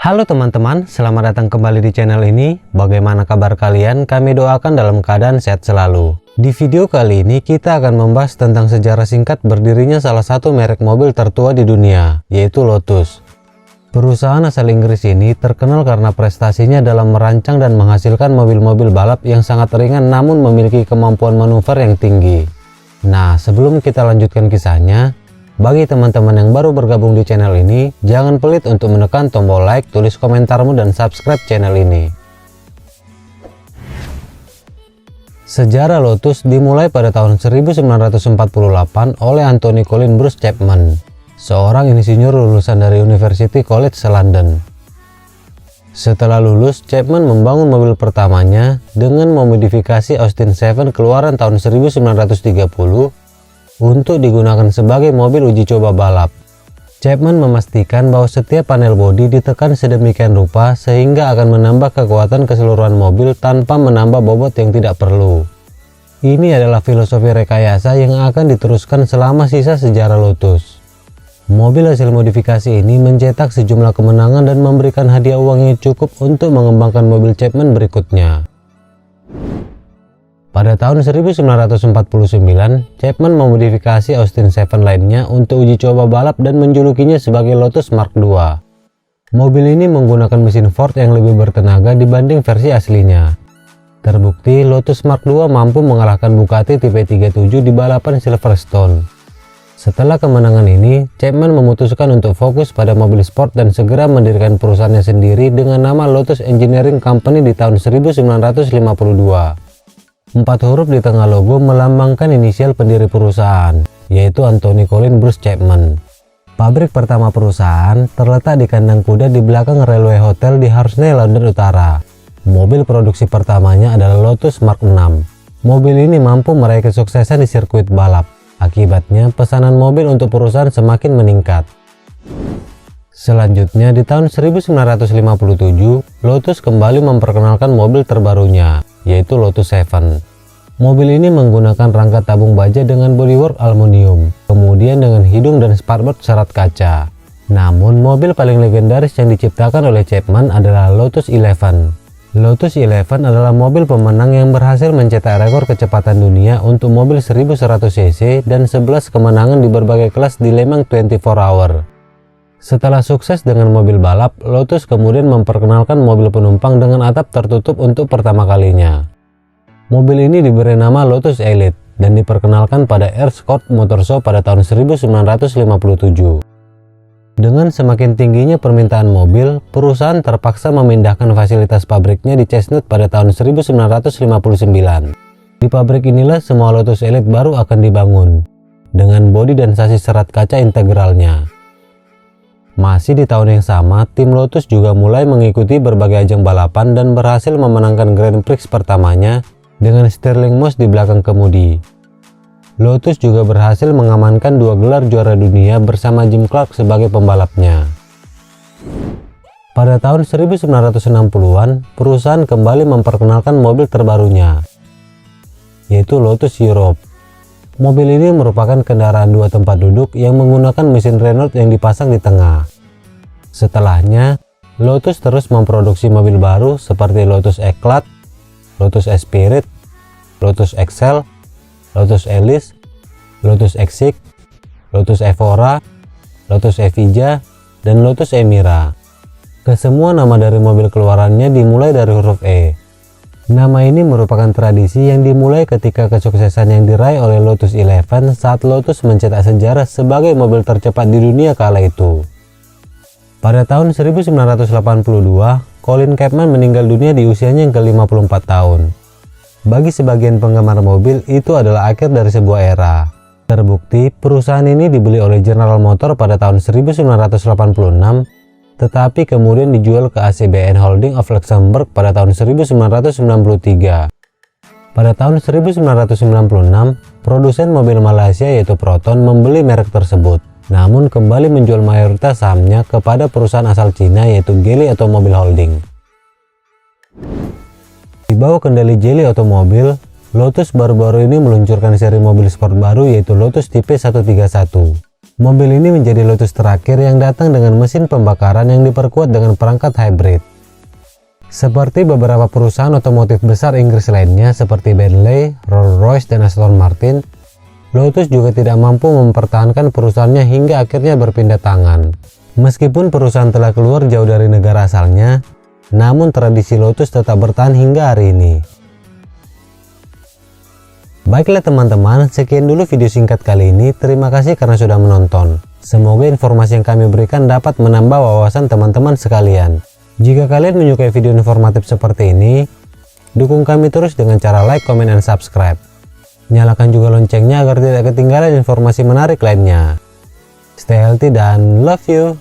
Halo teman-teman, selamat datang kembali di channel ini. Bagaimana kabar kalian? Kami doakan dalam keadaan sehat selalu. Di video kali ini kita akan membahas tentang sejarah singkat berdirinya salah satu merek mobil tertua di dunia, yaitu Lotus. Perusahaan asal Inggris ini terkenal karena prestasinya dalam merancang dan menghasilkan mobil-mobil balap yang sangat ringan namun memiliki kemampuan manuver yang tinggi. Nah, sebelum kita lanjutkan kisahnya, bagi teman-teman yang baru bergabung di channel ini, jangan pelit untuk menekan tombol like, tulis komentarmu, dan subscribe channel ini. Sejarah Lotus dimulai pada tahun 1948 oleh Anthony Colin Bruce Chapman, seorang insinyur lulusan dari University College London. Setelah lulus, Chapman membangun mobil pertamanya dengan memodifikasi Austin 7 keluaran tahun 1930 untuk digunakan sebagai mobil uji coba balap. Chapman memastikan bahwa setiap panel bodi ditekan sedemikian rupa sehingga akan menambah kekuatan keseluruhan mobil tanpa menambah bobot yang tidak perlu. Ini adalah filosofi rekayasa yang akan diteruskan selama sisa sejarah Lotus. Mobil hasil modifikasi ini mencetak sejumlah kemenangan dan memberikan hadiah uang yang cukup untuk mengembangkan mobil Chapman berikutnya. Pada tahun 1949, Chapman memodifikasi Austin 7 lainnya untuk uji coba balap dan menjulukinya sebagai Lotus Mark II. Mobil ini menggunakan mesin Ford yang lebih bertenaga dibanding versi aslinya. Terbukti, Lotus Mark II mampu mengalahkan Bugatti Tipe 37 di balapan Silverstone. Setelah kemenangan ini, Chapman memutuskan untuk fokus pada mobil sport dan segera mendirikan perusahaannya sendiri dengan nama Lotus Engineering Company di tahun 1952. 4 huruf di tengah logo melambangkan inisial pendiri perusahaan, yaitu Anthony Colin Bruce Chapman. Pabrik pertama perusahaan terletak di kandang kuda di belakang Railway Hotel di Harsney, London Utara. Mobil produksi pertamanya adalah Lotus Mark VI. Mobil ini mampu meraih kesuksesan di sirkuit balap. Akibatnya, pesanan mobil untuk perusahaan semakin meningkat. Selanjutnya, di tahun 1957, Lotus kembali memperkenalkan mobil terbarunya, yaitu Lotus 7. Mobil ini menggunakan rangka tabung baja dengan bodywork aluminium, kemudian dengan hidung dan sparbord serat kaca. Namun, mobil paling legendaris yang diciptakan oleh Chapman adalah Lotus 11. Lotus 11 adalah mobil pemenang yang berhasil mencetak rekor kecepatan dunia untuk mobil 1100 cc dan 11 kemenangan di berbagai kelas di Le Mans 24 Hour. Setelah sukses dengan mobil balap, Lotus kemudian memperkenalkan mobil penumpang dengan atap tertutup untuk pertama kalinya. Mobil ini diberi nama Lotus Elite dan diperkenalkan pada Earth Court Motor Show pada tahun 1957. Dengan semakin tingginya permintaan mobil, perusahaan terpaksa memindahkan fasilitas pabriknya di Chestnut pada tahun 1959. Di pabrik inilah semua Lotus Elite baru akan dibangun, dengan bodi dan sasis serat kaca integralnya. Masih di tahun yang sama, tim Lotus juga mulai mengikuti berbagai ajang balapan dan berhasil memenangkan Grand Prix pertamanya dengan Stirling Moss di belakang kemudi. Lotus juga berhasil mengamankan 2 gelar juara dunia bersama Jim Clark sebagai pembalapnya. Pada tahun 1960-an, perusahaan kembali memperkenalkan mobil terbarunya, yaitu Lotus Europe. Mobil ini merupakan kendaraan 2 tempat duduk yang menggunakan mesin Renault yang dipasang di tengah. Setelahnya, Lotus terus memproduksi mobil baru seperti Lotus Eclat, Lotus Esprit, Lotus Excel, Lotus Elise, Lotus Exig, Lotus Evora, Lotus Evija, dan Lotus Emira. Kesemua nama dari mobil keluarannya dimulai dari huruf E. Nama ini merupakan tradisi yang dimulai ketika kesuksesan yang diraih oleh Lotus 11 saat Lotus mencetak sejarah sebagai mobil tercepat di dunia kala itu. Pada tahun 1982, Colin Chapman meninggal dunia di usianya yang ke-54 tahun. Bagi sebagian penggemar mobil, itu adalah akhir dari sebuah era. Terbukti, perusahaan ini dibeli oleh General Motors pada tahun 1986, tetapi kemudian dijual ke ACBN Holding of Luxembourg pada tahun 1993. Pada tahun 1996, produsen mobil Malaysia yaitu Proton membeli merek tersebut, namun kembali menjual mayoritas sahamnya kepada perusahaan asal Cina yaitu Geely Automobile Holding. Di bawah kendali Geely Automobile, Lotus baru-baru ini meluncurkan seri mobil sport baru yaitu Lotus Tipe 131. Mobil ini menjadi Lotus terakhir yang datang dengan mesin pembakaran yang diperkuat dengan perangkat hybrid. Seperti beberapa perusahaan otomotif besar Inggris lainnya seperti Bentley, Rolls-Royce, dan Aston Martin, Lotus juga tidak mampu mempertahankan perusahaannya hingga akhirnya berpindah tangan. Meskipun perusahaan telah keluar jauh dari negara asalnya, namun tradisi Lotus tetap bertahan hingga hari ini. Baiklah teman-teman, sekian dulu video singkat kali ini. Terima kasih karena sudah menonton. Semoga informasi yang kami berikan dapat menambah wawasan teman-teman sekalian. Jika kalian menyukai video informatif seperti ini, dukung kami terus dengan cara like, comment, dan subscribe. Nyalakan juga loncengnya agar tidak ketinggalan informasi menarik lainnya. Stay healthy dan love you!